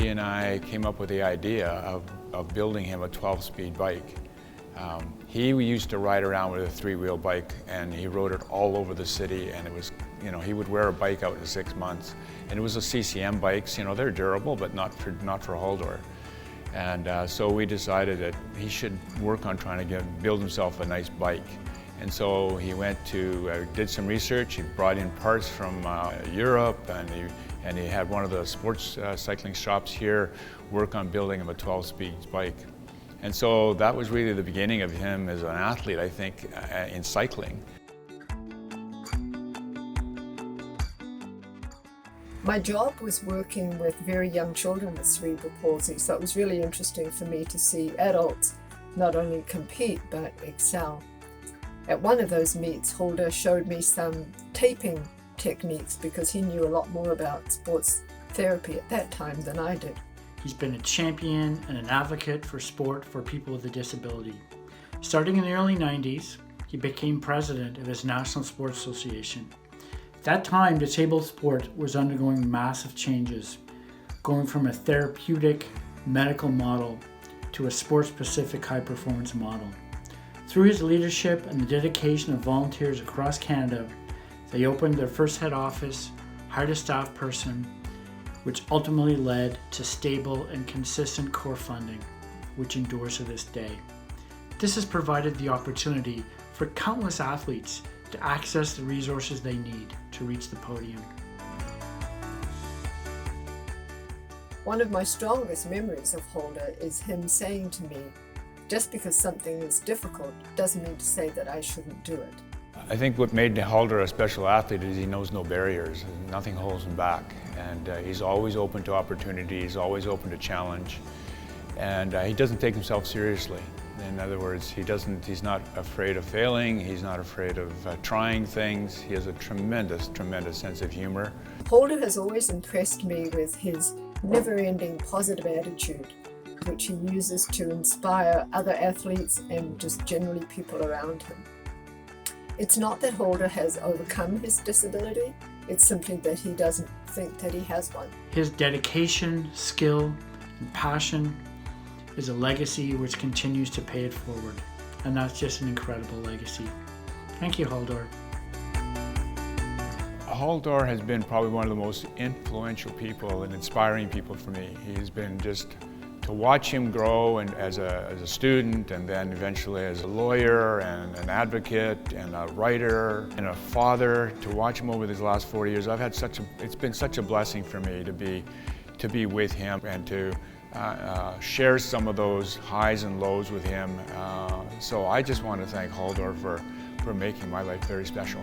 and I came up with the idea of building him a 12-speed bike. He used to ride around with a 3-wheel bike, and he rode it all over the city, and it was, you know, he would wear a bike out in 6 months. And it was a CCM bikes, you know, they're durable, but not for Halldor. And so we decided that he should work on trying to build himself a nice bike. And so he went to, did some research, he brought in parts from Europe, and he had one of the sports cycling shops here work on building him a 12-speed bike. And so that was really the beginning of him as an athlete, I think, in cycling. My job was working with very young children with cerebral palsy, so it was really interesting for me to see adults not only compete but excel. At one of those meets, Halldor showed me some taping techniques because he knew a lot more about sports therapy at that time than I did. He's been a champion and an advocate for sport for people with a disability. Starting in the early 90s, he became president of his National Sports Association. At that time, disabled sport was undergoing massive changes, going from a therapeutic medical model to a sport-specific high-performance model. Through his leadership and the dedication of volunteers across Canada, they opened their first head office, hired a staff person, which ultimately led to stable and consistent core funding, which endures to this day. This has provided the opportunity for countless athletes to access the resources they need to reach the podium. One of my strongest memories of Halldor is him saying to me, just because something is difficult doesn't mean to say that I shouldn't do it. I think what made Halldor a special athlete is he knows no barriers. Nothing holds him back. And he's always open to opportunity, he's always open to challenge. And he doesn't take himself seriously. In other words, he's not afraid of failing, he's not afraid of trying things. He has a tremendous, tremendous sense of humor. Halldor has always impressed me with his never-ending positive attitude, which he uses to inspire other athletes and just generally people around him. It's not that Halldor has overcome his disability, it's simply that he doesn't think that he has one. His dedication, skill, and passion is a legacy which continues to pay it forward. And that's just an incredible legacy. Thank you, Halldor. Halldor has been probably one of the most influential people and inspiring people for me. He's been just, to watch him grow and as a student, and then eventually as a lawyer and an advocate and a writer and a father, to watch him over these last 40 years, it's been such a blessing for me to be with him and to share some of those highs and lows with him. So I just want to thank Halldor for making my life very special.